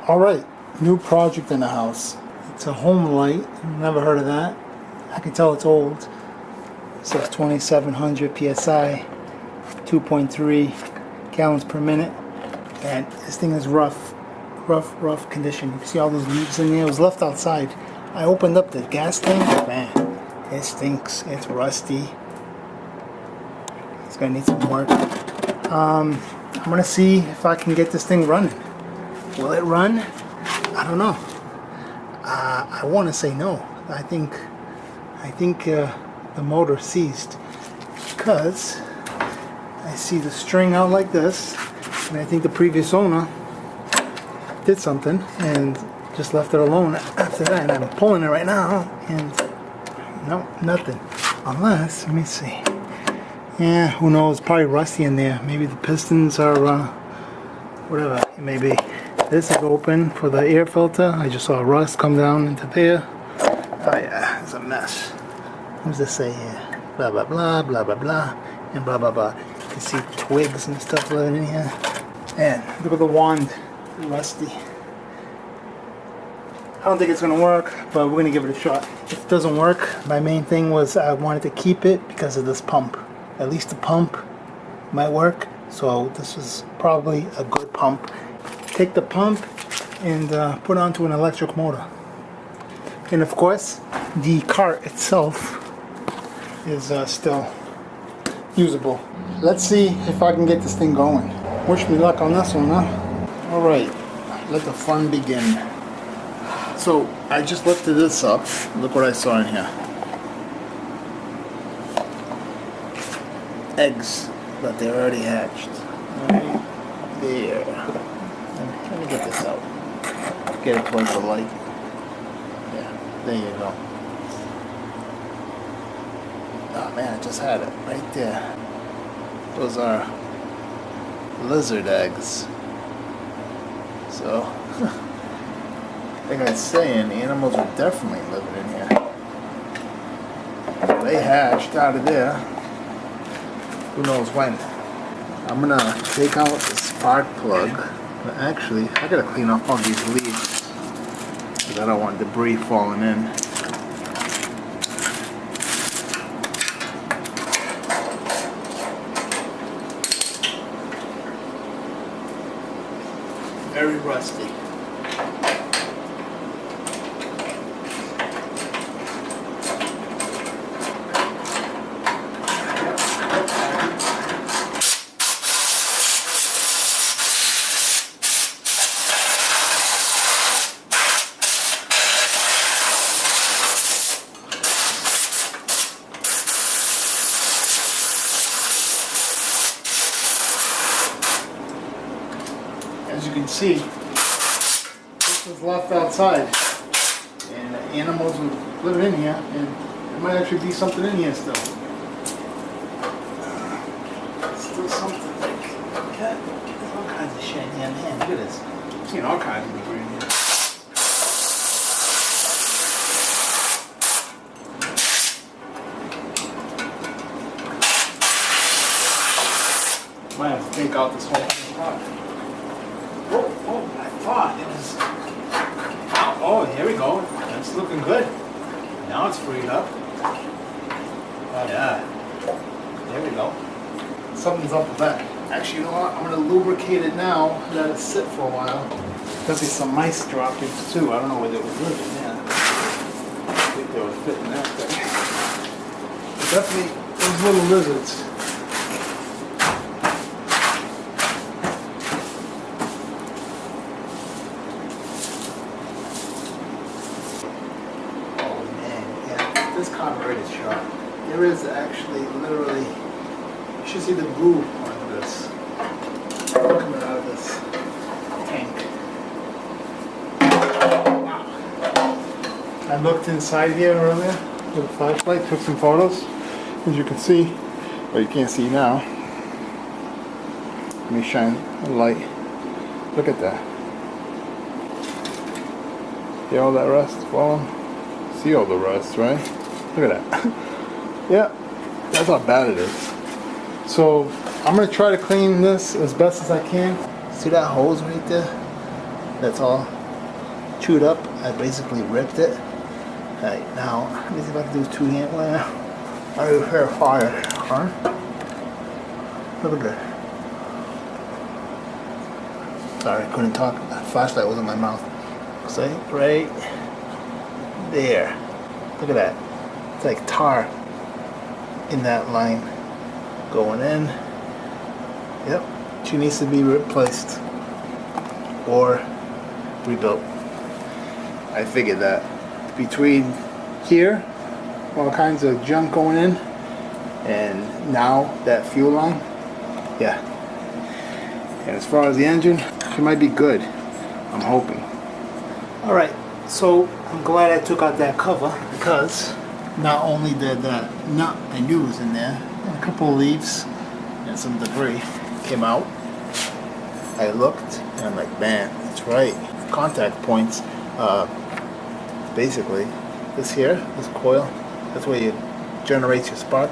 Alright, new project in the house. It's a home light. Never heard of that. I can tell it's old. It says 2700 psi, 2.3 gallons per minute. And this thing is rough condition. You can see all those leaves in there. It was left outside. I opened up the gas tank. Man, it stinks. It's rusty. It's gonna need some work. I'm gonna see if I can get this thing running. Will it run? I don't know. I want to say no. I think the motor seized because I see the string out like this, and I think the previous owner did something and just left it alone after that. And I'm pulling it right now, and no, nothing. Unless, let me see. Yeah, who knows? Probably rusty in there. Maybe the pistons are whatever it may be. This is open for the air filter. I just saw rust come down into there. Oh yeah, it's a mess. What does this say here? Blah blah blah, blah blah blah, and blah blah blah. You can see twigs and stuff living in here. And look at the wand, rusty. I don't think it's gonna work, but we're gonna give it a shot. If it doesn't work, my main thing was I wanted to keep it because of this pump. At least the pump might work. So this is probably a good pump. Take the pump and put onto an electric motor. And of course, the cart itself is still usable. Let's see if I can get this thing going. Wish me luck on this one, huh? Alright, let the fun begin. So, I just lifted this up. Look what I saw in here. Eggs, but they're already hatched. Right there. Let me get this out. Get it towards the light. Yeah, there you go. Oh man, I just had it right there. Those are lizard eggs. So, like I was saying, animals are definitely living in here. They hatched out of there. Who knows when? I'm gonna take out the spark plug. But actually, I gotta clean off all these leaves because I don't want debris falling in. Very rusty. As you can see, this was left outside, and the animals would live in here, and there might actually be something in here still. Still something like that. There's all kinds of shit in here, man. Look at this. I've seen all kinds of debris in here. Might have to take out this whole thing apart. Oh, I thought it was. Oh, here we go. That's looking good. Now it's freed up. Oh, yeah. There we go. Something's up with that. Actually, you know what? I'm going to lubricate it now. Let it sit for a while. There'll be some mice droppings too. I don't know where they would live in there. I think they would fit in that thing. But definitely those little lizards. This carburetor is sharp. There is actually literally, you should see the glue on this coming out of this tank. Wow. I looked inside here earlier with a flashlight, took some photos. As you can see, or you can't see now. Let me shine a light. Look at that. See all that rust falling? See all the rust, right? Look at that. Yeah, that's how bad it is. So I'm gonna try to clean this as best as I can. See that hose right there? that's all chewed up. I basically ripped it. Alright, now let me see if I can do this two-hand. I hear fire. Huh? Look at that. Sorry, I couldn't talk. The flashlight was in my mouth. See? Right there. Look at that. It's like tar in that line going in. Yep. She needs to be replaced or rebuilt. I figured that. Between here, all kinds of junk going in, and now that fuel line, yeah. And as far as the engine, she might be good. I'm hoping. Alright, so I'm glad I took out that cover, because not only did that nut I knew was in there, and a couple of leaves and some debris came out. I looked and I'm like, man, that's right. Contact points, basically this here, this coil, that's where you generate your spark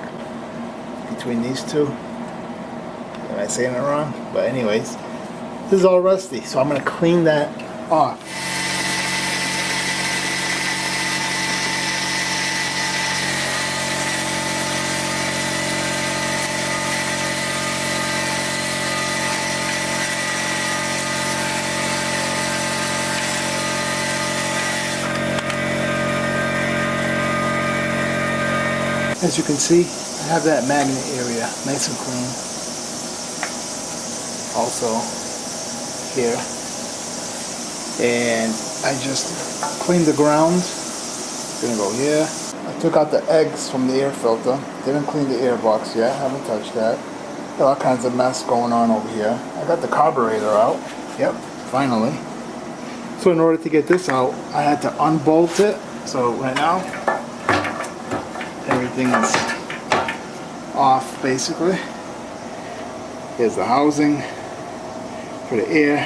between these two. Am I saying it wrong? But anyways, this is all rusty, so I'm going to clean that off. As you can see, I have that magnet area nice and clean. Also here. And I just cleaned the ground. Gonna go here. I took out the eggs from the air filter. Didn't clean the air box yet, haven't touched that. Got all kinds of mess going on over here. I got the carburetor out. Yep, finally. So in order to get this out, I had to unbolt it. So right now, everything is off basically. Here's the housing for the air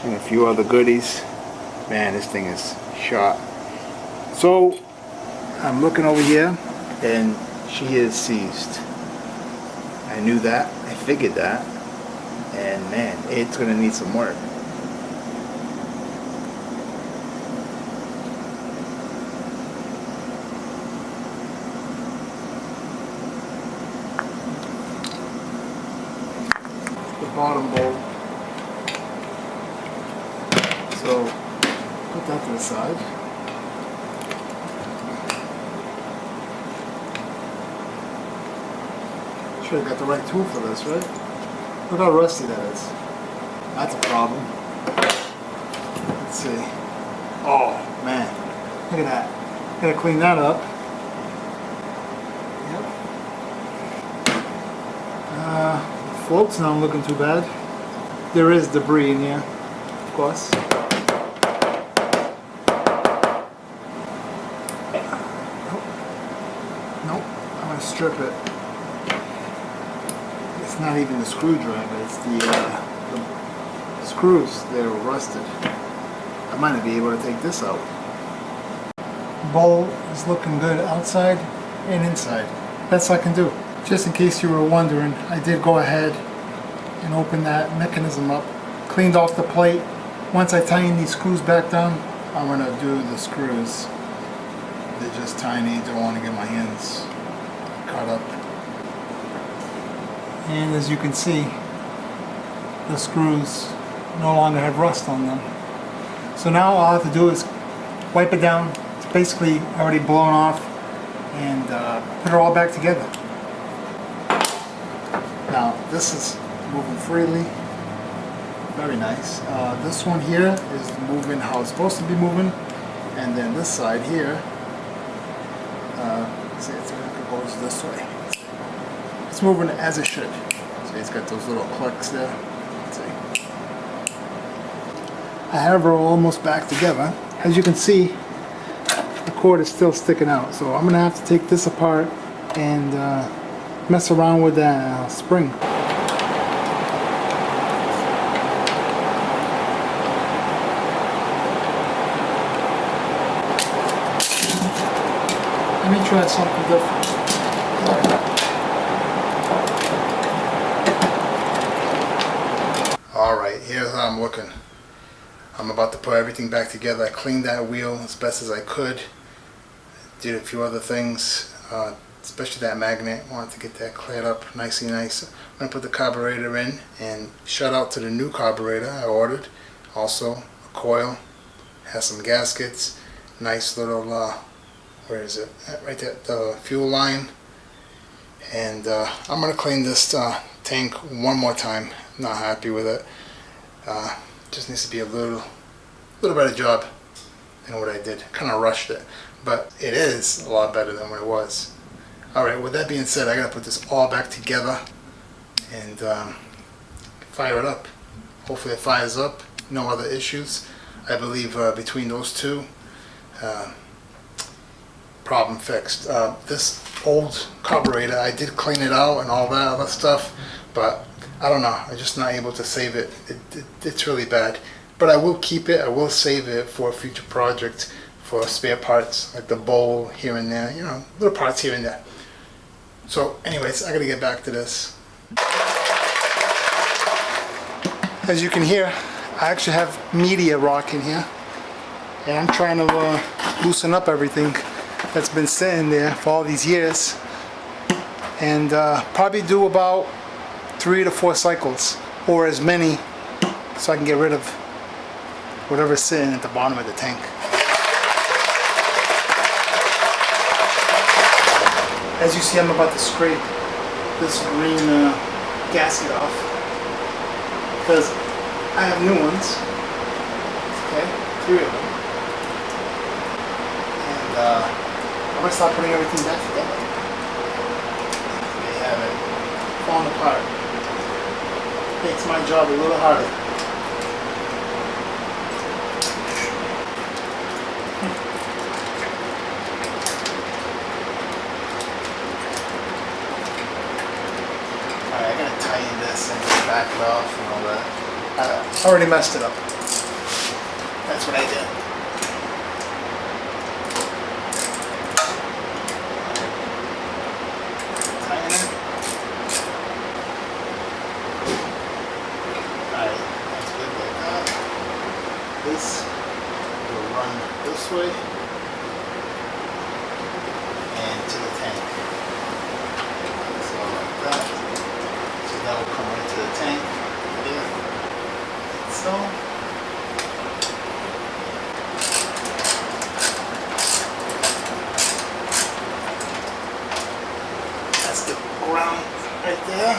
and a few other goodies. Man, this thing is shot. So I'm looking over here and she is seized. I knew that, I figured that, and man, it's gonna need some work. Bottom bolt. So put that to the side. Should have got the right tool for this, right? Look how rusty that is. That's a problem. Let's see. Oh man, look at that. Gotta clean that up. Yep. Float's not looking too bad. There is debris in here, of course. Nope, I'm gonna strip it. It's not even the screwdriver, it's the screws. They're rusted. I might not be able to take this out. Bowl is looking good outside and inside. Best I can do. Just in case you were wondering, I did go ahead and open that mechanism up, cleaned off the plate. Once I tighten these screws back down, I'm going to do the screws. They're just tiny, don't want to get my hands caught up. And as you can see, the screws no longer have rust on them. So now all I have to do is wipe it down. It's basically already blown off, and put it all back together. Now this is moving freely, very nice. This one here is moving how it's supposed to be moving, and then this side here, see, it goes this way. It's moving as it should. See, it's got those little clicks there. Let's see. I have her almost back together. As you can see, the cord is still sticking out, so I'm gonna have to take this apart and mess around with that spring. Let me try something different. Alright, here's how I'm looking. I'm about to put everything back together. I cleaned that wheel as best as I could. Did a few other things, especially that magnet. Wanted to get that cleared up nicely nice. I'm going to put the carburetor in, and shout out to the new carburetor I ordered. Also a coil, has some gaskets, nice little, where is it? Right there, the fuel line. And I'm going to clean this tank one more time. Not happy with it. Just needs to be a little better job than what I did. Kind of rushed it, but it is a lot better than what it was. Alright, with that being said, I gotta put this all back together and fire it up. Hopefully it fires up, no other issues. I believe between those two, problem fixed. This old carburetor, I did clean it out and all that other stuff, but I don't know, I'm just not able to save it. It's really bad. But I will keep it, I will save it for a future project, for spare parts, like the bowl here and there, you know, little parts here and there. So anyways, I gotta get back to this. As you can hear, I actually have media rock in here. And I'm trying to loosen up everything that's been sitting there for all these years. And probably do about 3 to 4 cycles, or as many, so I can get rid of whatever's sitting at the bottom of the tank. As you see, I'm about to scrape this green gasket off because I have new ones. Okay, 3 of them, and I'm gonna start putting everything back together. They have it falling apart. Makes my job a little harder. Alright, I gotta tighten this and back it off and all that. I already messed it up. That's what I did. Tighten it. This will run this way and to the tank. So like that. So that will come right to the tank. There. So. That's the ground right there.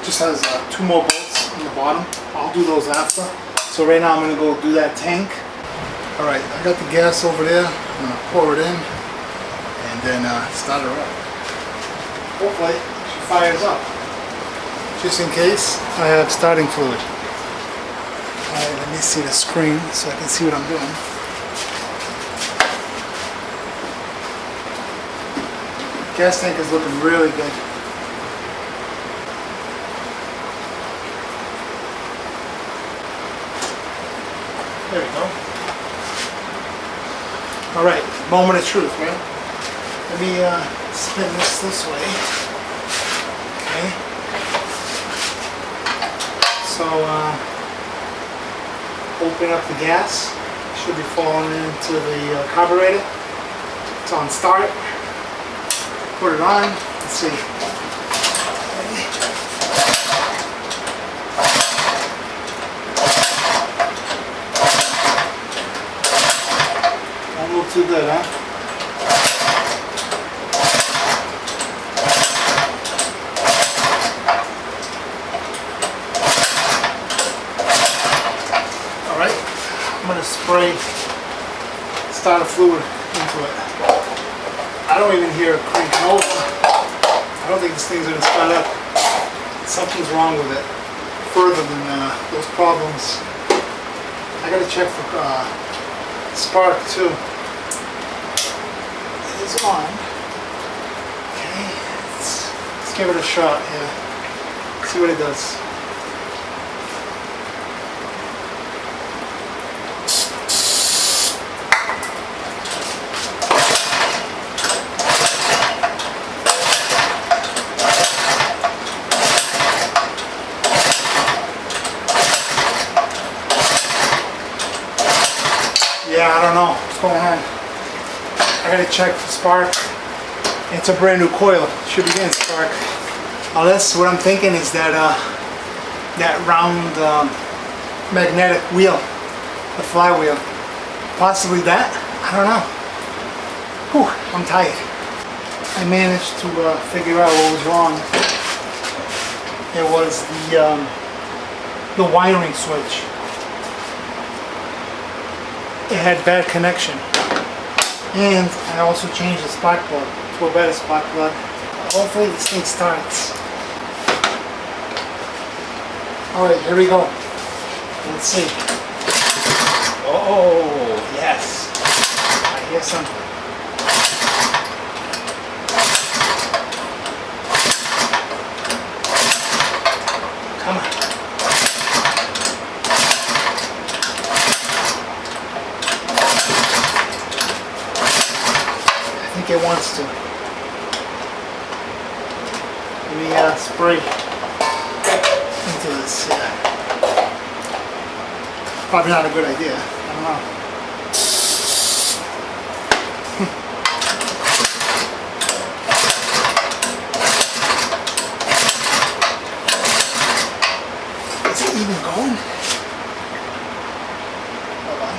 Just has 2 more bolts on the bottom. I'll do those after. So right now I'm going to go do that tank. Alright, I got the gas over there. I'm going to pour it in and then start her up. Hopefully she fires up. Just in case, I have starting fluid. Alright, let me see the screen so I can see what I'm doing. Gas tank is looking really good. There we go. Alright, moment of truth, right? Let me spin this way. Okay. So, open up the gas. Should be falling into the carburetor. It's on start. Put it on. Let's see. Too good, huh? Alright, I'm going to spray starter fluid into it. I don't even hear it cranking over. I don't think this thing's going to start up. Something's wrong with it. Further than those problems. I got to check for spark too. It's on. Okay, let's give it a shot here. See what it does. Yeah, I don't know what's going on. I gotta check for spark. It's a brand new coil. Should be getting spark. Unless what I'm thinking is that that round magnetic wheel, the flywheel. Possibly that. I don't know. Whew, I'm tired. I managed to figure out what was wrong. It was the wiring switch. It had bad connection. And I also changed the spark plug to a better spark plug. Hopefully this thing starts. Alright, here we go. Let's see. Oh, yes. I hear something. Come on. I think it wants to. Let me spray into this. Probably not a good idea. I don't know. Is it even going? Hold on.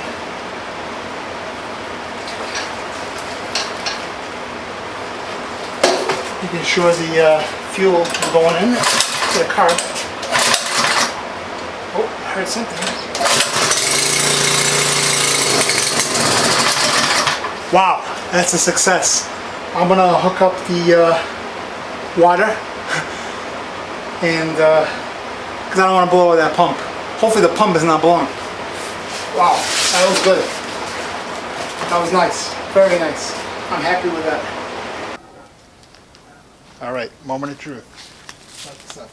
Making sure the fuel is going in to the car. Oh, I heard something. Wow, that's a success. I'm gonna hook up the water and because I don't want to blow that pump. Hopefully the pump is not blowing. Wow, that was good. That was nice, very nice. I'm happy with that. All right, moment of truth. Check this out.